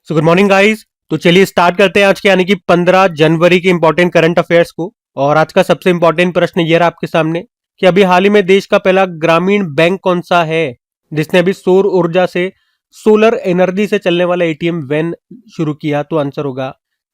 So good morning guys. तो चलिए start करते हैं आज के यानी कि 15 जनवरी के इंपॉर्टेंट करंट अफेयर्स को। और आज का सबसे इंपॉर्टेंट प्रश्न ये रहा आपके सामने कि अभी हाल ही में देश का पहला ग्रामीण बैंक कौन सा है जिसने अभी सौर ऊर्जा से सोलर एनर्जी से चलने वाला एटीएम वैन शुरू किया। तो आंसर होगा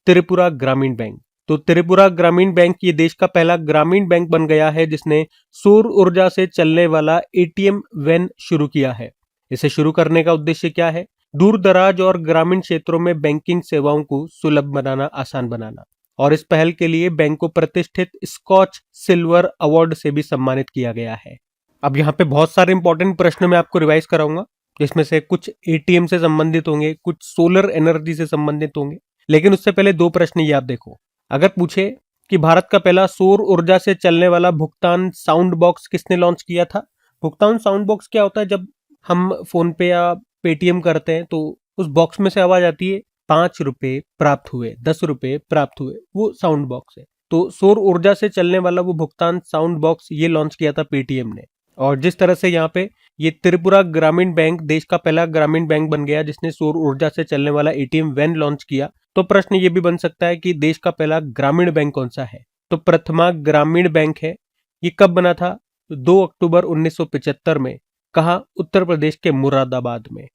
त्रिपुरा ग्रामीण बैंक। तो त्रिपुरा ग्रामीण बैंक ये देश का पहला ग्रामीण बैंक बन गया है जिसने सौर ऊर्जा से चलने वाला एटीएम वैन शुरू किया है। इसे शुरू करने का उद्देश्य क्या है? दूर दराज और ग्रामीण क्षेत्रों में बैंकिंग सेवाओं को सुलभ बनाना, आसान बनाना। और इस पहल के लिए बैंक को प्रतिष्ठित स्कॉच सिल्वर अवार्ड से भी सम्मानित किया गया है। अब यहाँ पे बहुत सारे इंपॉर्टेंट प्रश्न मैं आपको रिवाइज कराऊंगा जिसमें से कुछ एटीएम से संबंधित होंगे, कुछ सोलर एनर्जी से संबंधित होंगे। लेकिन उससे पहले दो प्रश्न ये आप देखो। अगर पूछे कि भारत का पहला सौर ऊर्जा से चलने वाला भुगतान साउंड बॉक्स किसने लॉन्च किया था? भुगतान साउंड बॉक्स क्या होता है? जब हम फोन पे या पेटीएम करते हैं तो उस बॉक्स में से आवाज आती है 5 रुपए प्राप्त हुए, 10 रुपए प्राप्त हुए, वो साउंड बॉक्स है। तो सौर ऊर्जा से चलने वाला वो भुगतान साउंड बॉक्स ये लॉन्च किया था पेटीएम ने। और जिस तरह से यहाँ पे ये त्रिपुरा ग्रामीण बैंक देश का पहला ग्रामीण बैंक बन गया जिसने सौर ऊर्जा से चलने वाला एटीएम वैन लॉन्च किया, तो प्रश्न ये भी बन सकता है कि देश का पहला ग्रामीण बैंक कौन सा है? तो प्रथमा ग्रामीण बैंक है। ये कब बना था? 2 अक्टूबर 1975 में। कहा? उत्तर प्रदेश के मुरादाबाद में।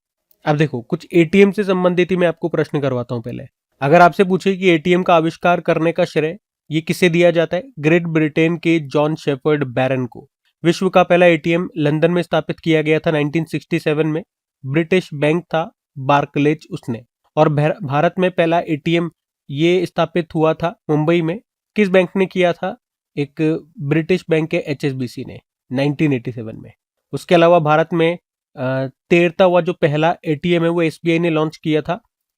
अब देखो कुछ एटीएम से संबंधित ही मैं आपको प्रश्न करवाता हूं। पहले अगर आपसे पूछे कि एटीएम का आविष्कार करने का श्रेय ये किसे दिया जाता है? ग्रेट ब्रिटेन के जॉन शेफर्ड बैरन को। विश्व का पहला एटीएम लंदन में स्थापित किया गया था 1967 में। ब्रिटिश बैंक था बार्कलेज उसने। और भारत में पहला एटीएम ये स्थापित हुआ था मुंबई में। किस बैंक ने किया था? एक ब्रिटिश बैंक के एचएसबीसी ने 1987 में। उसके अलावा भारत में 13वां हुआ जो पहला एटीएम है वो एसबीआई ने लॉन्च किया था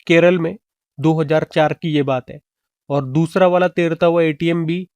केरल में, 2004 की ये बात है। और दूसरा वाला 13वां हुआ एटीएम भी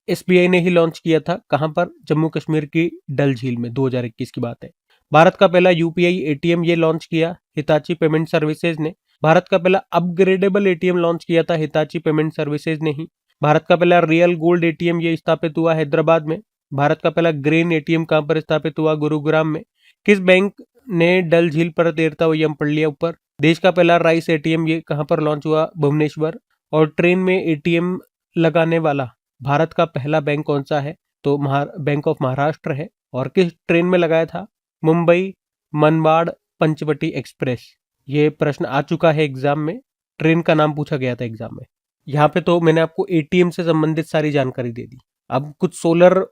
एसबीआई ने ही लॉन्च किया था। कहां पर? जम्मू कश्मीर की डल झील में, 2021 की बात है। भारत का पहला यूपीआई एटीएम ये लॉन्च किया हिताची पेमेंट सर्विसेज ने। भारत का पहला अपग्रेडेबल एटीएम लॉन्च किया था हिताची पेमेंट सर्विसेज ने ही। भारत का पहला रियल गोल्ड एटीएम ये स्थापित हुआ हैदराबाद में। भारत का पहला ग्रेन एटीएम कहां पर स्थापित हुआ? गुरुग्राम में। किस बैंक ने डल झील पर 13वां ये हम पढ़ लिया ऊपर। देश का पहला राइस एटीएम ये कहां पर लॉन्च हुआ? भुवनेश्वर। और ट्रेन में एटीएम लगाने वाला भारत का पहला बैंक कौन सा है? तो बैंक ऑफ महाराष्ट्र है। और किस ट्रेन में लगाया था? मुंबई मनमाड़ पंचवटी एक्सप्रेस। ये प्रश्न आ चुका है एग्जाम में, ट्रेन का नाम पूछा गया था एग्जाम में। यहाँ पे तो मैंने आपको एटीएम से संबंधित सारी जानकारी दे दी। अब कुछ सोलर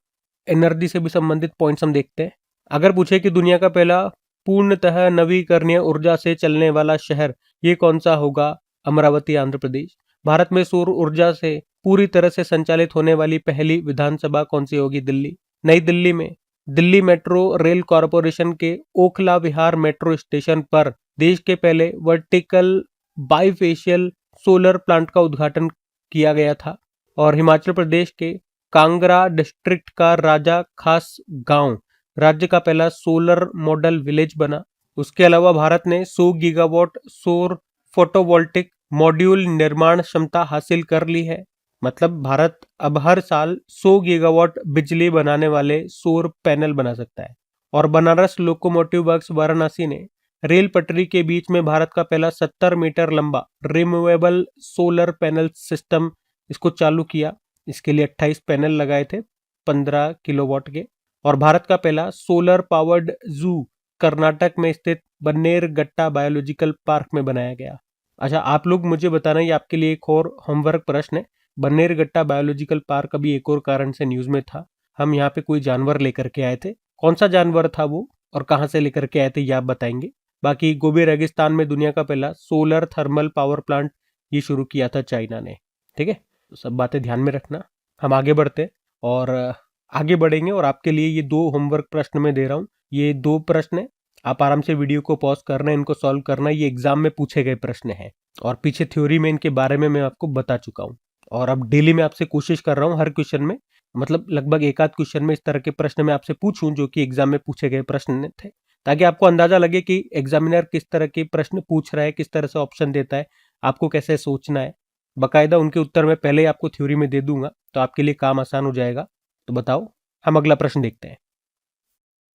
एनर्जी से भी संबंधित पॉइंट्स हम देखते हैं। अगर पूछे कि दुनिया का पहला पूर्णतः नवीकरणीय ऊर्जा से चलने वाला शहर ये कौन सा होगा? अमरावती आंध्र प्रदेश। भारत में सौर ऊर्जा से पूरी तरह से संचालित होने वाली पहली विधानसभा कौन सी होगी? दिल्ली। नई दिल्ली में दिल्ली मेट्रो रेल कॉरपोरेशन के ओखला विहार मेट्रो स्टेशन पर देश के पहले वर्टिकल बाइफेशियल सोलर प्लांट का उद्घाटन किया गया था। और हिमाचल प्रदेश के कांगड़ा डिस्ट्रिक्ट का राजा खास गांव राज्य का पहला सोलर मॉडल विलेज बना। उसके अलावा भारत ने 100 गीगावाट सौर फोटोवोल्टिक मॉड्यूल निर्माण क्षमता हासिल कर ली है। मतलब भारत अब हर साल 100 गीगावाट बिजली बनाने वाले सौर पैनल बना सकता है। और बनारस लोकोमोटिव वर्क्स वाराणसी ने रेल पटरी के बीच में भारत का पहला 70 मीटर लंबा रिमूवेबल सोलर पैनल सिस्टम इसको चालू किया। इसके लिए 28 पैनल लगाए थे 15 किलोवाट के। और भारत का पहला सोलर पावर्ड जू कर्नाटक में स्थित बन्नेरगट्टा बायोलॉजिकल पार्क में बनाया गया। अच्छा, आप लोग मुझे बताना, ये आपके लिए एक और होमवर्क प्रश्न है। बन्नेरगट्टा बायोलॉजिकल पार्क अभी एक और कारण से न्यूज में था। हम यहाँ पे कोई जानवर लेकर के आए थे। कौन सा जानवर था वो और कहाँ से लेकर के आए थे ये आप बताएंगे। बाकी गोबी रेगिस्तान में दुनिया का पहला सोलर थर्मल पावर प्लांट ये शुरू किया था चाइना ने। ठीक है, तो सब बातें ध्यान में रखना। हम आगे बढ़ते और आगे बढ़ेंगे। और आपके लिए ये 2 होमवर्क प्रश्न मैं दे रहा हूँ। ये 2 प्रश्न है, आप आराम से वीडियो को पॉज करना है, इनको सॉल्व करना है। ये एग्जाम में पूछे गए प्रश्न है और पीछे थ्योरी में इनके बारे में मैं आपको बता चुका हूँ। और अब डेली मैं आपसे कोशिश कर रहा हूँ हर क्वेश्चन में, मतलब लगभग एक आध क्वेश्चन में इस तरह के प्रश्न मैं आपसे पूछूं जो कि एग्जाम में पूछे गए प्रश्न थे, ताकि आपको अंदाजा लगे कि एग्जामिनर किस तरह के प्रश्न पूछ रहा है, किस तरह से ऑप्शन देता है, आपको कैसे सोचना है। बाकायदा उनके उत्तर मैं पहले ही आपको थ्योरी में दे दूंगा, तो आपके लिए काम आसान हो जाएगा। तो बताओ, हम अगला प्रश्न देखते हैं।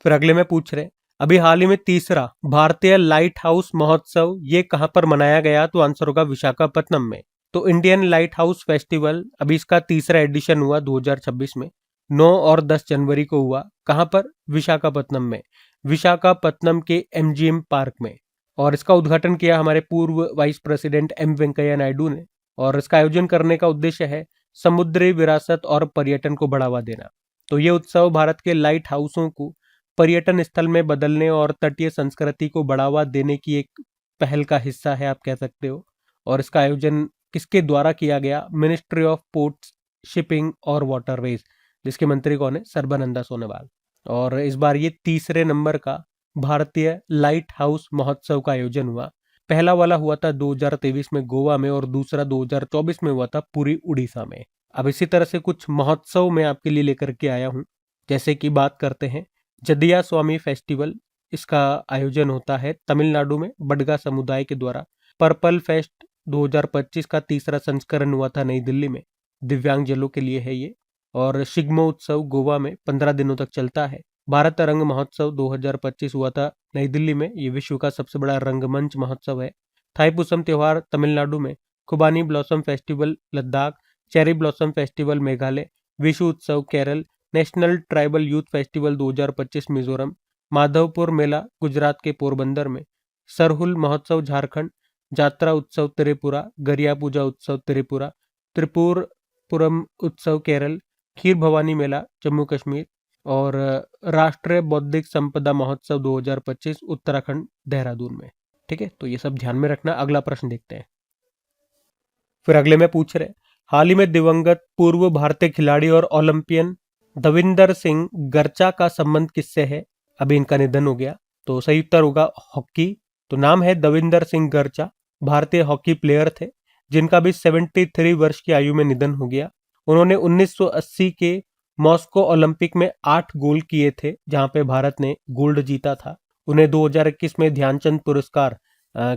फिर अगले में पूछ रहे अभी हाल ही में तीसरा भारतीय लाइट हाउस महोत्सव ये कहां पर मनाया गया, तो आंसर होगा विशाखापत्तनम में। तो इंडियन लाइट हाउस फेस्टिवल अभी इसका तीसरा एडिशन हुआ 2026 में, 9 और 10 जनवरी को हुआ। कहां पर? विशाखापत्तनम में, विशाखापत्तनम के एमजीएम पार्क में। और इसका उद्घाटन किया हमारे पूर्व vice president M Venkaiah Naidu ने। और इसका आयोजन करने का उद्देश्य है समुद्री विरासत और पर्यटन को बढ़ावा देना। तो ये उत्सव भारत के लाइट हाउसों को पर्यटन स्थल में बदलने और तटीय संस्कृति को बढ़ावा देने की एक पहल का हिस्सा है, आप कह सकते हो। और इसका आयोजन किसके द्वारा किया गया? मिनिस्ट्री ऑफ पोर्ट्स, शिपिंग और वाटरवेज, जिसके मंत्री कौन है? सर्बानंदा सोनोवाल। और इस बार ये तीसरे नंबर का भारतीय लाइट हाउस महोत्सव का आयोजन हुआ। पहला वाला हुआ था 2023 में गोवा में, और दूसरा 2024 में हुआ था पूरी उड़ीसा में। अब इसी तरह से कुछ महोत्सव मैं आपके लिए लेकर के आया हूं। जैसे कि बात करते हैं जदिया स्वामी फेस्टिवल, इसका आयोजन होता है तमिलनाडु में बडगा समुदाय के द्वारा। पर्पल फेस्ट 2025 का तीसरा संस्करण हुआ था नई दिल्ली में, दिव्यांगजनों के लिए है ये। और शिग्मो उत्सव गोवा में 15 दिनों तक चलता है। भारत रंग महोत्सव 2025 हुआ था नई दिल्ली में, ये विश्व का सबसे बड़ा रंगमंच महोत्सव है। थाईपुसम त्योहार तमिलनाडु में, Khubani blossom festival Ladakh, cherry blossom festival Meghalaya, Vishu उत्सव Kerala, national tribal youth festival 2025 Mizoram, Madhavpur Mela Gujarat के पोरबंदर में, सरहुल महोत्सव झारखंड, जात्रा उत्सव त्रिपुरा, गरिया पूजा उत्सव त्रिपुरा, त्रिपुरपुरम उत्सव केरल, खीर भवानी मेला जम्मू कश्मीर, और राष्ट्रीय बौद्धिक संपदा महोत्सव 2025 उत्तराखंड देहरादून में। ठीक है, तो ये सब ध्यान में रखना। अगला प्रश्न देखते हैं। फिर अगले में पूछ रहे, हाल ही में दिवंगत पूर्व भारतीय खिलाड़ी और ओलंपियन दविंदर सिंह गर्चा का संबंध किससे है? अभी इनका निधन हो गया। तो सही उत्तर होगा हॉकी। तो नाम है दविंदर सिंह गर्चा, भारतीय हॉकी प्लेयर थे जिनका भी 73 वर्ष की आयु में निधन हो गया। उन्होंने 1980 के मॉस्को ओलंपिक में 8 गोल किए थे, जहां पे भारत ने गोल्ड जीता था। उन्हें 2021 में ध्यानचंद पुरस्कार,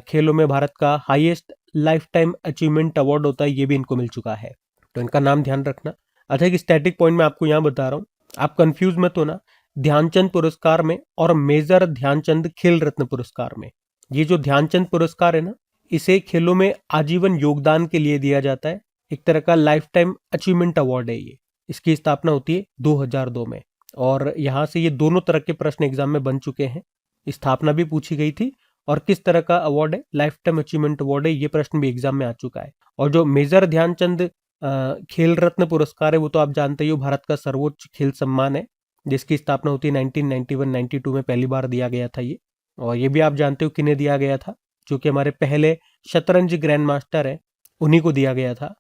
खेलों में भारत का highest life time achievement award होता है, ये भी इनको मिल चुका है। तो इनका नाम ध्यान रखना। अच्छा, एक स्टैटिक पॉइंट मैं आपको यहाँ बता रहा हूँ, आप कंफ्यूज मत होना। ध्यानचंद पुरस्कार में और मेजर ध्यानचंद खेल रत्न पुरस्कार में, ये जो ध्यानचंद पुरस्कार है ना, इसे खेलों में आजीवन योगदान के लिए दिया जाता है। एक तरह का लाइफ टाइम अचीवमेंट अवार्ड है ये। इसकी स्थापना होती है 2002 में। और यहाँ से ये दोनों तरह के प्रश्न एग्जाम में बन चुके हैं। स्थापना भी पूछी गई थी और किस तरह का अवार्ड है, लाइफ टाइम अचीवमेंट अवार्ड है, ये प्रश्न भी एग्जाम में आ चुका है। और जो मेजर ध्यानचंद खेल रत्न पुरस्कार है, वो तो आप जानते ही हो, भारत का सर्वोच्च खेल सम्मान है, जिसकी स्थापना होती है 1991-92 में पहली बार दिया गया था ये। और ये भी आप जानते हो किन्हें दिया गया था, जो कि हमारे पहले शतरंज ग्रैंड मास्टर है, उन्हीं को दिया गया था।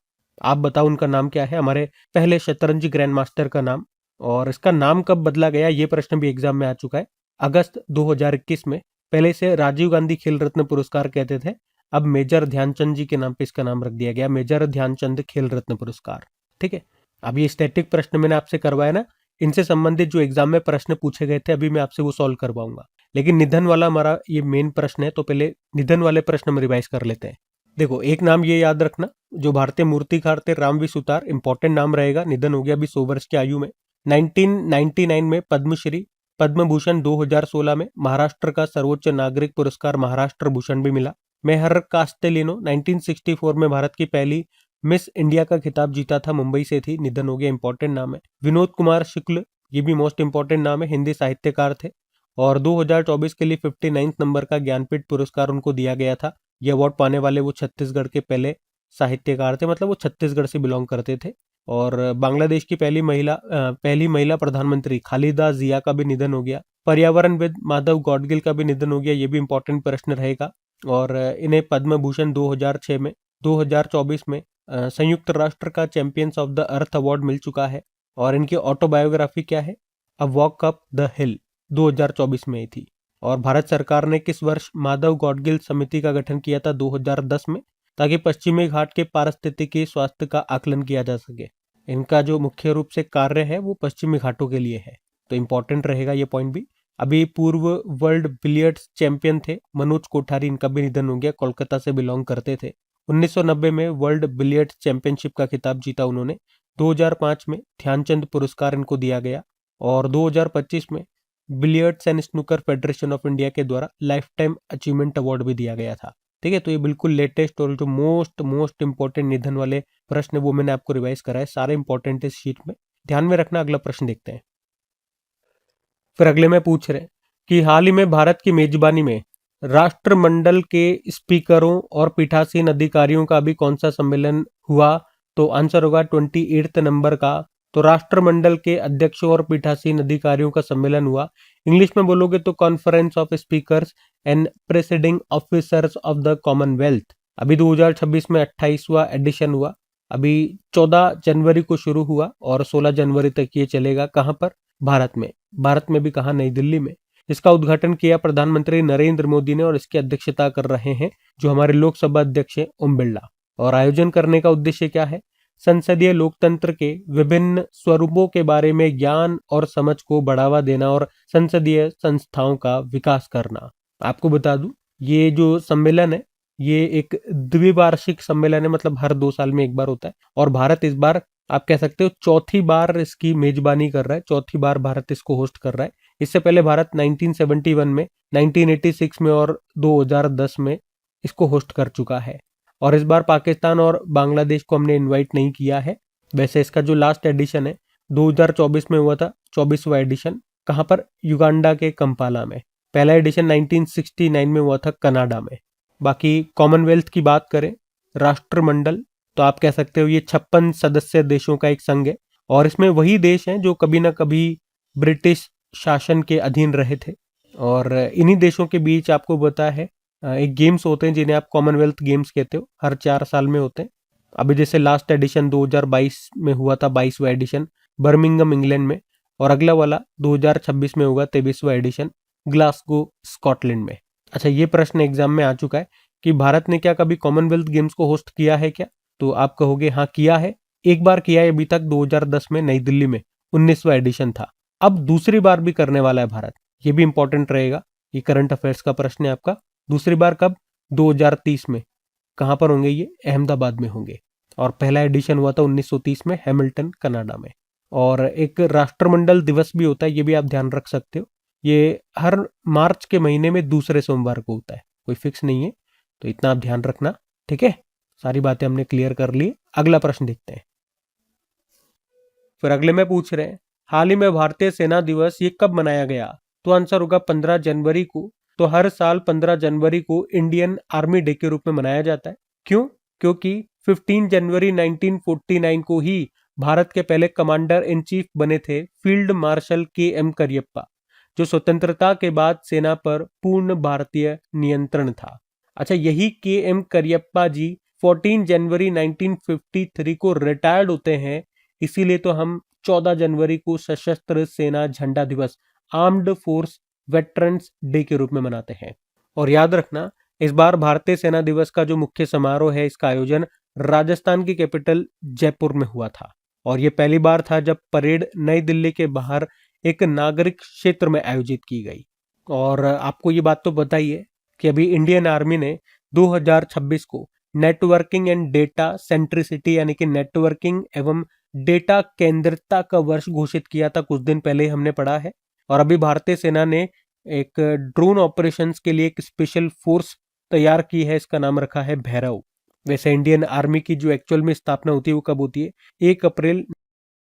आप बताओ उनका नाम क्या है, हमारे पहले शतरंज ग्रैंड मास्टर का नाम। और इसका नाम कब बदला गया, ये प्रश्न भी एग्जाम में आ चुका है। अगस्त 2021 में। पहले से राजीव गांधी खेल रत्न पुरस्कार कहते थे, अब मेजर ध्यानचंद जी के नाम पे इसका नाम रख दिया गया, मेजर ध्यानचंद खेल रत्न पुरस्कार। ठीक है, अब ये स्टैटिक प्रश्न मैंने आपसे करवाया ना, इनसे संबंधित जो एग्जाम में प्रश्न पूछे गए थे, अभी मैं आपसे वो सॉल्व करवाऊंगा। लेकिन निधन वाला हमारा ये मेन प्रश्न है, तो पहले निधन वाले प्रश्न हम रिवाइज कर लेते हैं। देखो, एक नाम ये याद रखना, जो भारतीय मूर्तिकार थे रामवी सुतार, इंपॉर्टेंट नाम रहेगा। निधन हो गया अभी 100 वर्ष की आयु में। 1999 में पद्मश्री, पद्म भूषण 2016 में, महाराष्ट्र का सर्वोच्च नागरिक पुरस्कार महाराष्ट्र भूषण भी मिला। मेहर कास्टेलिनो 1964 में भारत की पहली मिस इंडिया का खिताब जीता था, मुंबई से थी, निधन हो गया, इंपॉर्टेंट नाम है। विनोद कुमार शुक्ल, ये भी मोस्ट इंपॉर्टेंट नाम है, हिंदी साहित्यकार थे। और 2024 के लिए 59 नंबर का ज्ञानपीठ पुरस्कार उनको दिया गया था। ये अवार्ड पाने वाले वो छत्तीसगढ़ के पहले साहित्यकार थे, मतलब वो छत्तीसगढ़ से बिलोंग करते थे। और बांग्लादेश की पहली महिला प्रधानमंत्री खालिदा जिया का भी निधन हो गया। पर्यावरणविद माधव गॉडगिल का भी निधन हो गया, ये भी इंपॉर्टेंट प्रश्न रहेगा। और इन्हें पद्म भूषण 2006 में, 2024 में संयुक्त राष्ट्र का champions of the Earth award मिल चुका है। और इनकी ऑटोबायोग्राफी क्या है, a walk up the hill, 2024 में ही थी। और भारत सरकार ने किस वर्ष माधव गॉडगिल समिति का गठन किया था? 2010 में, ताकि पश्चिमी घाट के पारिस्थितिकी स्वास्थ्य का आकलन किया जा सके। इनका जो मुख्य रूप से कार्य है वो पश्चिमी घाटों के लिए है, तो इंपॉर्टेंट रहेगा ये पॉइंट भी। अभी पूर्व वर्ल्ड बिलियर्ड्स चैंपियन थे मनोज कोठारी, इनका भी निधन हो गया, कोलकाता से बिलोंग करते थे। 1990 में वर्ल्ड बिलियर्ड्स चैंपियनशिप का खिताब जीता उन्होंने। 2005 में ध्यानचंद पुरस्कार इनको दिया गया। और 2025 में billiards and snooker federation of India के द्वारा लाइफ टाइम अचीवमेंट अवार्ड भी दिया गया था। ठीक है, तो ये बिल्कुल लेटेस्ट और जो मोस्ट मोस्ट इंपॉर्टेंट निधन वाले प्रश्न वो मैंने आपको रिवाइज करा है, सारे इंपॉर्टेंट इस शीट में, ध्यान में रखना। अगला प्रश्न देखते हैं। फिर अगले में पूछ रहे हैं कि हाल ही में भारत की मेजबानी में राष्ट्रमंडल के स्पीकरों और पीठासीन अधिकारियों का भी कौन सा सम्मेलन हुआ? तो आंसर होगा 28 नंबर का। तो राष्ट्रमंडल के अध्यक्षों और पीठासीन अधिकारियों का सम्मेलन हुआ। इंग्लिश में बोलोगे तो conference of speakers and presiding officers of the Commonwealth. अभी 2026 में 28वां एडिशन हुआ। अभी 14 जनवरी को शुरू हुआ और 16 जनवरी तक ये चलेगा। कहाँ पर? भारत में। भारत में भी कहा? नई दिल्ली में। इसका उद्घाटन किया प्रधानमंत्री नरेंद्र मोदी ने और इसकी अध्यक्षता कर रहे हैं जो हमारे लोकसभा अध्यक्ष हैं ओम बिरला। और आयोजन करने का उद्देश्य क्या है? संसदीय लोकतंत्र के विभिन्न स्वरूपों के बारे में ज्ञान और समझ को बढ़ावा देना और संसदीय संस्थाओं का विकास करना। आपको बता दूं, ये जो सम्मेलन है ये एक द्विवार्षिक सम्मेलन है, मतलब हर 2 साल में एक बार होता है। और भारत इस बार आप कह सकते हो चौथी बार इसकी मेजबानी कर रहा है, चौथी बार भारत इसको होस्ट कर रहा है। इससे पहले भारत 1971 में, 1986 में और 2010 में इसको होस्ट कर चुका है। और इस बार पाकिस्तान और बांग्लादेश को हमने इनवाइट नहीं किया है। वैसे इसका जो लास्ट एडिशन है 2024 में हुआ था, 24वां एडिशन। कहाँ पर? युगांडा के कंपाला में। पहला एडिशन 1969 में हुआ था कनाडा में। बाकी कॉमनवेल्थ की बात करें, राष्ट्रमंडल, तो आप कह सकते हो ये 56 सदस्य देशों का एक संघ है। और इसमें वही देश हैं जो कभी ना कभी ब्रिटिश शासन के अधीन रहे थे। और इन्हीं देशों के बीच आपको पता है एक गेम्स होते हैं जिन्हें आप कॉमनवेल्थ गेम्स कहते हो, हर 4 साल में होते हैं। अभी जैसे लास्ट एडिशन 2022 में हुआ था, 22वां एडिशन बर्मिंघम इंग्लैंड में। और अगला वाला 2026 में होगा 23वां एडिशन ग्लासगो स्कॉटलैंड में। अच्छा, ये प्रश्न एग्जाम में आ चुका है कि भारत ने क्या कभी कॉमनवेल्थ गेम्स को होस्ट किया है क्या? तो आप कहोगे हाँ किया है, एक बार किया है अभी तक 2010 में नई दिल्ली में, 19वां एडिशन था। अब दूसरी बार भी करने वाला है भारत, ये भी इंपॉर्टेंट रहेगा, ये करंट अफेयर्स का प्रश्न है आपका। दूसरी बार कब? 2030 में। कहां पर होंगे ये? अहमदाबाद में होंगे। और पहला एडिशन हुआ था 1930 में हैमिल्टन कनाडा में। और एक राष्ट्रमंडल दिवस भी होता है, ये भी आप ध्यान रख सकते हो। ये हर मार्च के महीने में दूसरे सोमवार को होता है, कोई फिक्स नहीं है, तो इतना आप ध्यान रखना। ठीक है, सारी बातें हमने क्लियर कर ली। अगला प्रश्न देखते हैं। फिर अगले में पूछ रहे हैं हाल ही में भारतीय सेना दिवस ये कब मनाया गया? तो आंसर होगा 15 जनवरी को। तो हर साल 15 जनवरी को इंडियन आर्मी डे के रूप में मनाया जाता है। क्यों? क्योंकि 15 जनवरी 1949 को ही भारत के पहले कमांडर इन चीफ बने थे फील्ड मार्शल के.एम. करियप्पा, जो स्वतंत्रता के बाद सेना पर पूर्ण भारतीय नियंत्रण था। अच्छा, यही के.एम. करियप्पा जी 14 जनवरी 1953 को रिटायर्ड होते हैं, इसीलिए तो हम 14 जनवरी को सशस्त्र सेना झंडा दिवस, आर्म्ड फोर्स वेटरन्स डे के रूप में मनाते हैं। और याद रखना, इस बार भारतीय सेना दिवस का जो मुख्य समारोह है इसका आयोजन राजस्थान की कैपिटल जयपुर में हुआ था। और यह पहली बार था जब परेड नई दिल्ली के बाहर एक नागरिक क्षेत्र में आयोजित की गई। और आपको ये बात तो पता ही है कि अभी इंडियन आर्मी ने 2026 को नेटवर्किंग एंड डेटा सेंट्रिसिटी यानी कि नेटवर्किंग एवं डेटा केंद्रितता का वर्ष घोषित किया था, कुछ दिन पहले हमने पढ़ा है। और अभी भारतीय सेना ने एक ड्रोन ऑपरेशंस के लिए एक स्पेशल फोर्स तैयार की है, इसका नाम रखा है भैरव। वैसे इंडियन आर्मी की जो एक्चुअल में स्थापना होती है वो कब होती है? 1 अप्रैल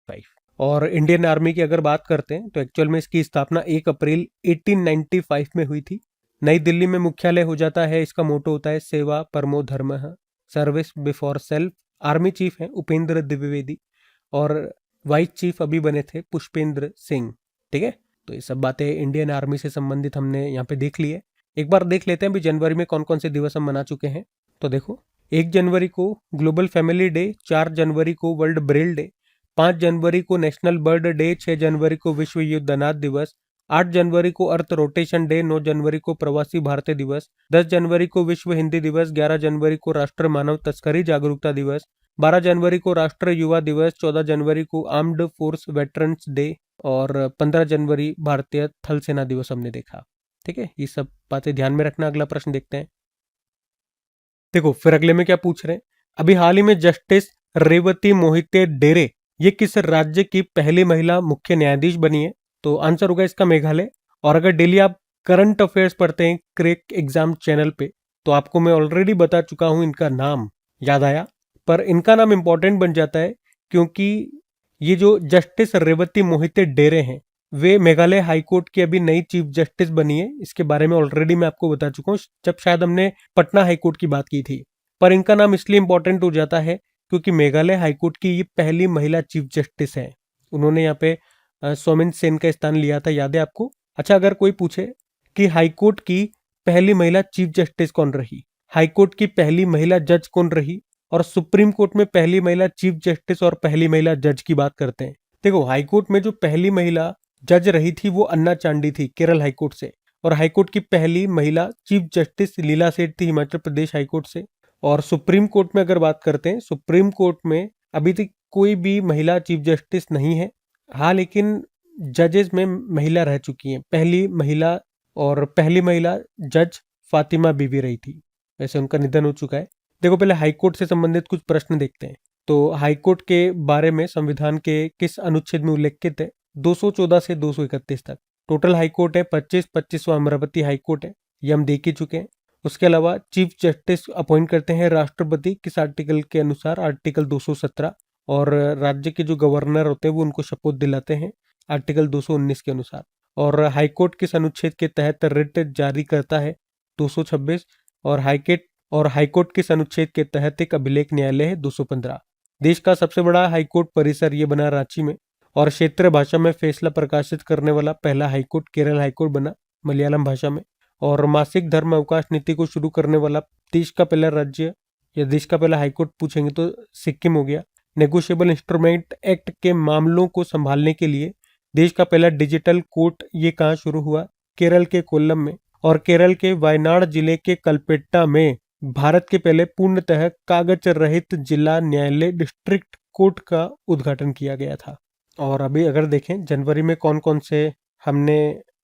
5। और इंडियन आर्मी की अगर बात करते हैं तो एक्चुअल में इसकी स्थापना 1 अप्रैल 1895 में हुई थी। नई दिल्ली में मुख्यालय हो जाता है। इसका मोटो होता है सेवा परमो धर्मः, service before self. Army chief है उपेंद्र द्विवेदी और वाइस चीफ अभी बने थे पुष्पेंद्र सिंह। ठीक है, तो ये सब बातें इंडियन आर्मी से संबंधित हमने यहाँ पे देख ली है। एक बार देख लेते हैं भी जनवरी में कौन कौन से दिवस हम मना चुके हैं। तो देखो, 1 जनवरी को ग्लोबल फैमिली डे, 4 जनवरी को वर्ल्ड ब्रेल डे, 5 जनवरी को नेशनल बर्ड डे, 6 जनवरी को विश्व युद्ध अनाथ दिवस, 8 जनवरी को अर्थ रोटेशन डे, 9 जनवरी को प्रवासी भारतीय दिवस, 10 जनवरी को विश्व हिंदी दिवस, 11 जनवरी को राष्ट्रीय मानव तस्करी जागरूकता दिवस, 12 जनवरी को राष्ट्रीय युवा दिवस, 14 जनवरी को आर्म्ड फोर्स वेटरन्स डे और 15 जनवरी भारतीय थल सेना दिवस हमने देखा। ठीक है, ये सब बातें ध्यान में रखना। अगला प्रश्न देखते हैं। देखो, फिर अगले में क्या पूछ रहे हैं, अभी हाल ही में जस्टिस रेवती मोहिते डेरे ये किस राज्य की पहली महिला मुख्य न्यायाधीश बनी है? तो आंसर होगा इसका मेघालय। और अगर डेली आप करंट अफेयर्स पढ़ते हैं क्रेक एग्जाम चैनल पे, तो आपको मैं ऑलरेडी बता चुका हूं इनका नाम, याद आया। पर इनका नाम इंपॉर्टेंट बन जाता है क्योंकि ये जो जस्टिस रेवती मोहिते डेरे हैं, वे मेघालय हाईकोर्ट की अभी नई चीफ जस्टिस बनी है। इसके बारे में ऑलरेडी मैं आपको बता चुका हूँ जब शायद हमने पटना हाईकोर्ट की बात की थी। पर इनका नाम इसलिए इंपॉर्टेंट हो जाता है क्योंकि मेघालय हाईकोर्ट की ये पहली महिला चीफ जस्टिस है। उन्होंने यहाँ पे सोमेन सेन का स्थान लिया था, याद है आपको। अच्छा, अगर कोई पूछे कि हाईकोर्ट की पहली महिला चीफ जस्टिस कौन रही, हाईकोर्ट की पहली महिला जज कौन रही, और सुप्रीम कोर्ट में पहली महिला चीफ जस्टिस और पहली महिला जज की बात करते हैं। देखो, हाईकोर्ट में जो पहली महिला जज रही थी वो अन्ना चांडी थी केरल हाईकोर्ट से, और हाईकोर्ट की पहली महिला चीफ जस्टिस लीला सेठ थी हिमाचल प्रदेश हाईकोर्ट से। और सुप्रीम कोर्ट में अगर बात करते हैं, सुप्रीम कोर्ट में अभी तक कोई भी महिला चीफ जस्टिस नहीं है। हाँ, लेकिन जजेस में महिला रह चुकी हैं, पहली महिला, और पहली महिला जज फातिमा बीबी रही थी। वैसे उनका निधन हो चुका है। देखो, पहले हाईकोर्ट से संबंधित कुछ प्रश्न देखते हैं। तो हाईकोर्ट के बारे में संविधान के किस अनुच्छेद में उल्लेखित है? 214 से 231 तक टोटल हाईकोर्ट है। 25वां अमरावती हाईकोर्ट है, ये हम देख ही चुके हैं। उसके अलावा चीफ जस्टिस अपॉइंट करते हैं राष्ट्रपति किस आर्टिकल के अनुसार? आर्टिकल 217। और राज्य के जो गवर्नर होते हैं वो उनको शपथ दिलाते हैं आर्टिकल 219 के अनुसार। और हाईकोर्ट किस अनुच्छेद के तहत रिट जारी करता है? 226। और हाईकोर्ट किस अनुच्छेद के तहत एक अभिलेख न्यायालय है? 215। देश का सबसे बड़ा हाईकोर्ट परिसर ये बना रांची में। और क्षेत्रीय भाषा में फैसला प्रकाशित करने वाला पहला हाईकोर्ट केरल हाईकोर्ट बना मलयालम भाषा में। और मासिक धर्म अवकाश नीति को शुरू करने वाला देश का पहला राज्य या देश का पहला हाईकोर्ट पूछेंगे तो सिक्किम हो गया। नेगोशिएबल इंस्ट्रूमेंट एक्ट के मामलों को संभालने के लिए देश का पहला डिजिटल कोर्ट ये कहाँ शुरू हुआ? केरल के कोल्लम में। और केरल के वायनाड जिले के कलपेट्टा में भारत के पहले पूर्णतः कागज रहित जिला न्यायालय डिस्ट्रिक्ट कोर्ट का उद्घाटन किया गया था। और अभी अगर देखें जनवरी में कौन कौन से हमने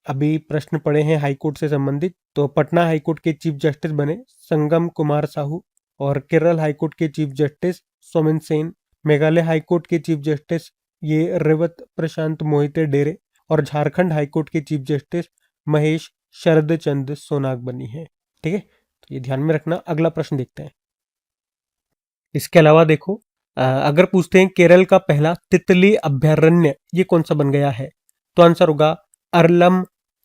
अभी प्रश्न पढ़े हैं हाईकोर्ट से संबंधित, तो पटना हाईकोर्ट के चीफ जस्टिस बने संगम कुमार साहू, और केरल हाईकोर्ट के chief justice Somen Sen, Meghalaya high court के चीफ जस्टिस ये रेवत प्रशांत मोहिते डेरे, और झारखंड हाईकोर्ट के चीफ जस्टिस महेश शरद चंद सोनाग बनी है। ठीक है, तो ये ध्यान में रखना। अगला प्रश्न देखते हैं। इसके अलावा देखो, अगर पूछते हैं केरल का पहला तितली अभयारण्य ये कौन सा बन गया है, तो आंसर होगा अरलम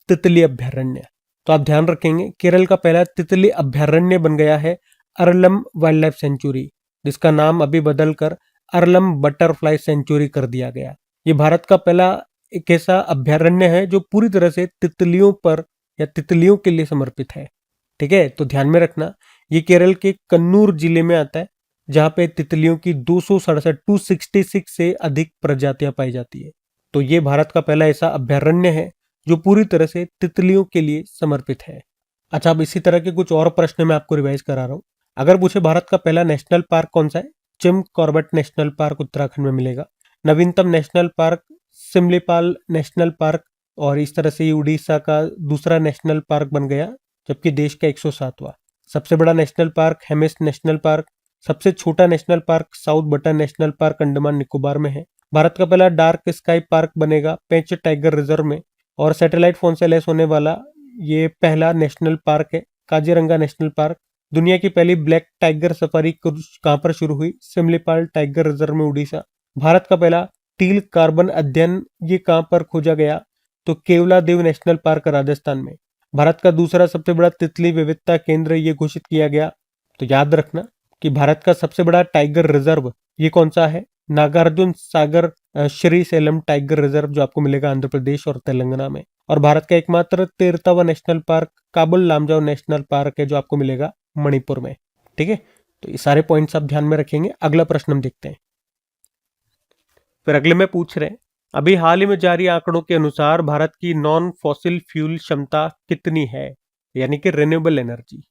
तितली अभयारण्य। तो आप ध्यान रखेंगे केरल का पहला तितली अभयारण्य बन गया है अरलम वाइल्ड लाइफ सेंचुरी, जिसका नाम अभी बदलकर अरलम बटरफ्लाई सेंचुरी कर दिया गया। ये भारत का पहला एक ऐसा अभयारण्य है जो पूरी तरह से तितलियों पर या तितलियों के लिए समर्पित है। ठीक है, तो ध्यान में रखना ये केरल के कन्नूर जिले में आता है, जहां पे तितलियों की 266 से अधिक प्रजातियां पाई जाती है। तो ये भारत का पहला ऐसा अभयारण्य है जो पूरी तरह से तितलियों के लिए समर्पित है। अच्छा, अब इसी तरह के कुछ और प्रश्न मैं आपको रिवाइज करा रहा हूँ। अगर पूछे भारत का पहला नेशनल पार्क कौन सा है? Jim Corbett national park Uttarakhand में मिलेगा। नवीनतम national park Similipal national park, और इस तरह से ये उड़ीसा का दूसरा नेशनल पार्क बन गया, जबकि देश का 107वां। सबसे बड़ा national park Hemis national park. सबसे छोटा national park south button national park Andaman Nicobar में है। भारत का पहला डार्क स्काई पार्क बनेगा पेंच टाइगर रिजर्व में। और सैटेलाइट फोन से लैस होने वाला ये पहला नेशनल पार्क है काजीरंगा नेशनल पार्क। दुनिया की पहली ब्लैक टाइगर सफारी कहाँ पर शुरू हुई? सिमलीपाल टाइगर रिजर्व में उड़ीसा। भारत का पहला टील कार्बन अध्ययन ये कहाँ पर खोजा गया? तो केवलादेव नेशनल पार्क राजस्थान में। भारत का दूसरा सबसे बड़ा तितली विविधता केंद्र ये घोषित किया गया। तो याद रखना कि भारत का सबसे बड़ा टाइगर रिजर्व ये कौन सा है? नागार्जुन सागर श्री सेलम टाइगर रिजर्व, जो आपको मिलेगा आंध्र प्रदेश और तेलंगाना में। और भारत का एकमात्र 13वां national park Keibul Lamjao national park है, जो आपको मिलेगा मणिपुर में। ठीक है, तो ये सारे पॉइंट्स आप ध्यान में रखेंगे। अगला प्रश्न हम देखते हैं। फिर अगले में पूछ रहे हैं, अभी हाल ही में जारी आंकड़ों के अनुसार भारत की नॉन फॉसिल फ्यूल क्षमता कितनी है, यानी कि रिन्यूएबल एनर्जी?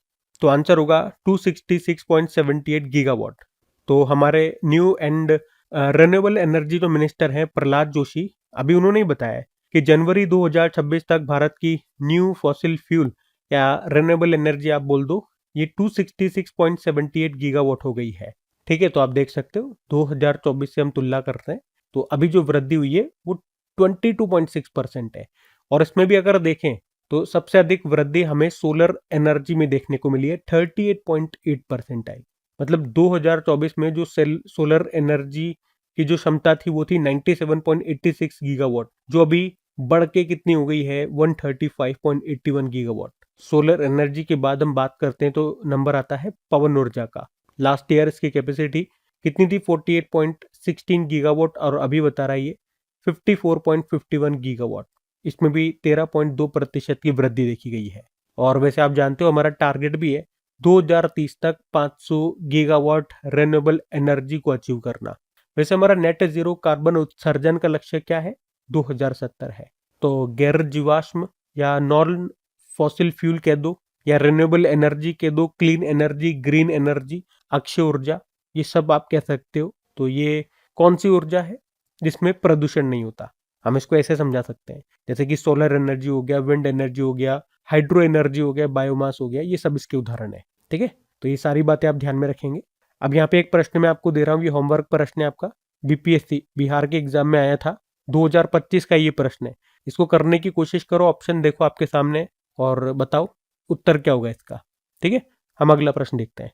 तो आंसर होगा 266.78 गीगावाट। तो हमारे न्यू एंड रिन्यूएबल एनर्जी जो मिनिस्टर हैं प्रहलाद जोशी, अभी उन्होंने ही बताया कि जनवरी 2026 तक भारत की न्यू फॉसिल फ्यूल या रिन्यूएबल एनर्जी आप बोल दो, ये 266.78 गीगावाट हो गई है। ठीक है, तो आप देख सकते हो 2024 से हम तुलना करते हैं तो अभी जो वृद्धि हुई है वो 22.6% है। और इसमें भी अगर देखें तो सबसे अधिक वृद्धि हमें सोलर एनर्जी में देखने को मिली है, 38.8% आई। मतलब 2024 में जो सोलर एनर्जी की जो क्षमता थी वो थी 97.86 गीगावाट, जो अभी बढ़ के कितनी हो गई है 135.81 गीगावाट। सोलर एनर्जी के बाद हम बात करते हैं तो नंबर आता है पवन ऊर्जा का। लास्ट ईयर इसकी कैपेसिटी कितनी थी 48.16 गीगावाट और अभी बता रहा है ये 54.51 गीगावाट। इसमें भी 13.2% की वृद्धि देखी गई है। और वैसे आप जानते हो हमारा टारगेट भी है 2030 तक 500 गीगावाट रेन्यूएबल एनर्जी को अचीव करना। वैसे हमारा नेट जीरो कार्बन उत्सर्जन का लक्ष्य क्या है 2070 है। तो गैर जीवाश्म या नॉन फॉसिल फ्यूल कह दो या रिन्यूएबल एनर्जी कह दो, clean energy, green energy, Akshay ऊर्जा, ये सब आप कह सकते हो। तो ये कौन सी ऊर्जा है जिसमें प्रदूषण नहीं होता? हम इसको ऐसे समझा सकते हैं जैसे कि सोलर एनर्जी हो गया, विंड एनर्जी हो गया, हाइड्रो एनर्जी हो गया, बायोमास हो गया, ये सब इसके उदाहरण है। ठीक है, तो ये सारी बातें आप ध्यान में रखेंगे। अब यहाँ पे एक प्रश्न मैं आपको दे रहा हूँ, ये होमवर्क प्रश्न है आपका, बीपीएससी बिहार के एग्जाम में आया था 2025 का ये प्रश्न है। इसको करने की कोशिश करो, ऑप्शन देखो आपके सामने और बताओ उत्तर क्या होगा इसका। ठीक है, हम अगला प्रश्न देखते हैं।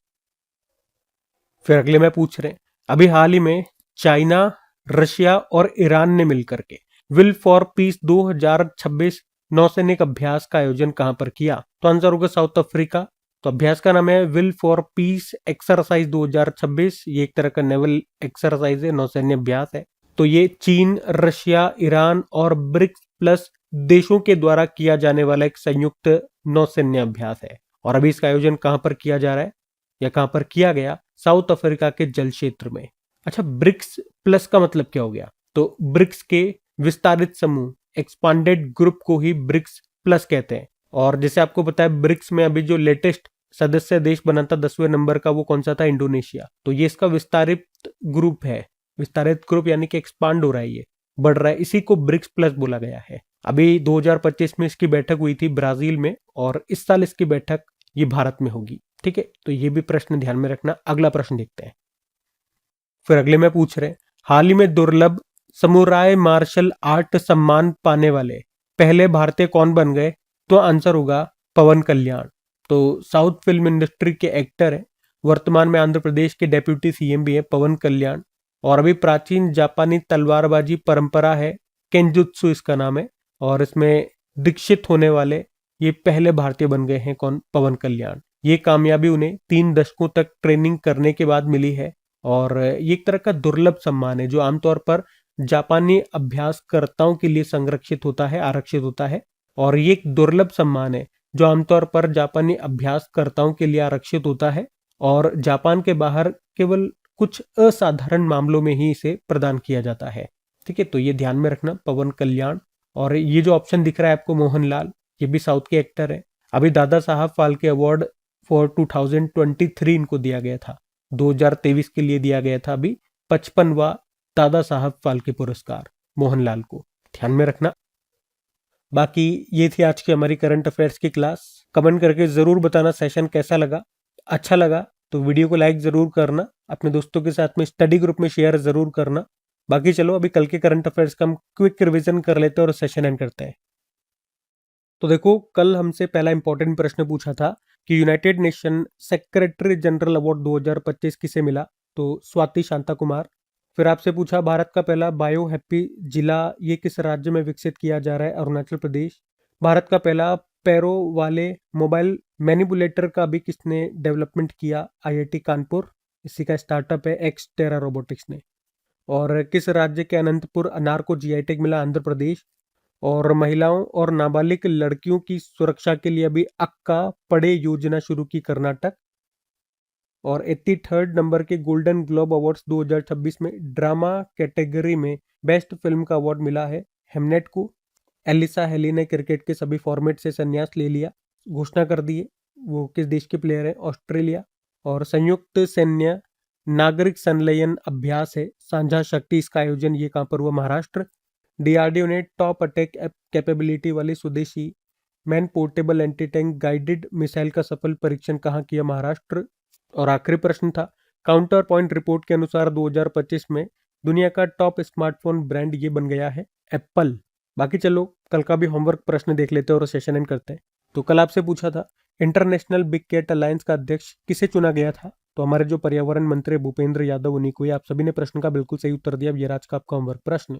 फिर अगले में पूछ रहे हैं, अभी हाल ही में चाइना, रशिया और ईरान ने मिलकर के विल फॉर पीस 2026 नौसैनिक अभ्यास का आयोजन कहां पर किया? तो आंसर होगा साउथ अफ्रीका। तो अभ्यास का नाम है विल फॉर पीस एक्सरसाइज 2026। ये एक तरह का नेवल एक्सरसाइज है, नौसैन्य अभ्यास है। तो ये चीन, रशिया, ईरान और ब्रिक्स प्लस देशों के द्वारा किया जाने वाला एक संयुक्त नौसैन्य अभ्यास है। और अभी इसका आयोजन कहां पर किया जा रहा है या कहां पर किया गया? साउथ अफ्रीका के जल क्षेत्र में। अच्छा, ब्रिक्स प्लस का मतलब क्या हो गया? तो ब्रिक्स के विस्तारित समूह, एक्सपांडेड ग्रुप को ही ब्रिक्स प्लस कहते हैं। और जैसे आपको पता है ब्रिक्स में अभी जो लेटेस्ट सदस्य देश बना था 10वें नंबर का, वो कौन सा था? इंडोनेशिया। तो ये इसका विस्तारित ग्रुप है। विस्तारित ग्रुप यानी कि एक्सपांड हो रहा है, ये बढ़ रहा है, इसी को ब्रिक्स प्लस बोला गया है। अभी 2025 में इसकी बैठक हुई थी ब्राजील में और इस साल इसकी बैठक ये भारत में होगी। ठीक है, तो ये भी प्रश्न ध्यान में रखना। अगला प्रश्न देखते हैं। फिर अगले में पूछ रहे हैं, हाल ही में दुर्लभ समुराय मार्शल आर्ट सम्मान पाने वाले पहले भारतीय कौन बन गए? तो आंसर होगा पवन कल्याण। तो साउथ फिल्म इंडस्ट्री के एक्टर है, वर्तमान में आंध्र प्रदेश के डेप्यूटी सीएम भी है पवन कल्याण। और अभी प्राचीन जापानी तलवारबाजी परंपरा है केंजुत्सु इसका नाम है, और इसमें दीक्षित होने वाले ये पहले भारतीय बन गए हैं। कौन? पवन कल्याण। ये कामयाबी उन्हें 3 दशकों तक ट्रेनिंग करने के बाद मिली है। और ये एक तरह का दुर्लभ सम्मान है जो आमतौर पर जापानी अभ्यासकर्ताओं के लिए संरक्षित होता है, आरक्षित होता है। और ये एक दुर्लभ सम्मान है जो आमतौर पर जापानी अभ्यासकर्ताओं के लिए आरक्षित होता है और जापान के बाहर केवल कुछ असाधारण मामलों में ही इसे प्रदान किया जाता है। ठीक है, तो ये ध्यान में रखना, पवन कल्याण। और ये जो ऑप्शन दिख रहा है आपको मोहनलाल, ये भी साउथ के एक्टर है। अभी दादा साहब फाल्के अवार्ड फॉर 2023 इनको दिया गया था, 2023 के लिए दिया गया था अभी 55वां दादा साहब फाल्के पुरस्कार मोहनलाल को, ध्यान में रखना। बाकी ये थी आज की हमारी करंट अफेयर्स की क्लास। कमेंट करके जरूर बताना सेशन कैसा लगा। अच्छा लगा तो वीडियो को लाइक जरूर करना, अपने दोस्तों के साथ में स्टडी ग्रुप में शेयर जरूर करना। बाकी चलो अभी कल के करंट अफेयर्स का हम क्विक रिवीजन कर लेते हैं और सेशन एंड करते हैं। तो देखो, कल हमसे पहला इंपॉर्टेंट प्रश्न पूछा था कि United nation secretary general award 2025 किसे मिला? तो स्वाति शांता कुमार। फिर आपसे पूछा भारत का पहला बायो हैप्पी जिला ये किस राज्य में विकसित किया जा रहा है? अरुणाचल प्रदेश। भारत का पहला पैरो वाले मोबाइल मैनिपुलेटर का भी किसने डेवलपमेंट किया? आईआईटी कानपुर। इसी का स्टार्टअप है एक्सटेरा रोबोटिक्स ने। और किस राज्य के अनंतपुर अनार को जीआई टैग मिला? आंध्र प्रदेश। और महिलाओं और नाबालिग लड़कियों की सुरक्षा के लिए अभी अक्का पड़े योजना शुरू की कर्नाटक। और 83rd नंबर के गोल्डन ग्लोब अवार्ड्स 2026 में ड्रामा कैटेगरी में बेस्ट फिल्म का अवार्ड मिला है हेमनेट को। एलिसा हेली ने क्रिकेट के सभी फॉर्मेट से संन्यास ले लिया, घोषणा कर दी है। वो किस देश के प्लेयर है? ऑस्ट्रेलिया। और संयुक्त सैन्य नागरिक संलयन अभ्यास है साझा शक्ति, इसका आयोजन ये कहां पर हुआ? महाराष्ट्र। डीआरडीओ ने टॉप अटैक कैपेबिलिटी वाली स्वदेशी man portable anti tank guided missile का सफल परीक्षण कहां किया? महाराष्ट्र। और आखिरी प्रश्न था, काउंटर पॉइंट रिपोर्ट के अनुसार 2025 में दुनिया का टॉप स्मार्टफोन ब्रांड ये बन गया है एप्पल। बाकी चलो कल का भी होमवर्क प्रश्न देख लेते हैं और सेशन एंड करते हैं। तो कल आपसे पूछा था इंटरनेशनल बिग कैट अलायंस का अध्यक्ष किसे चुना गया था? तो हमारे जो पर्यावरण मंत्री भूपेंद्र यादव उन्हीं को ही। आप सभी ने प्रश्न का बिल्कुल सही उत्तर दिया। अब ये आज का आपका होमवर्क प्रश्न।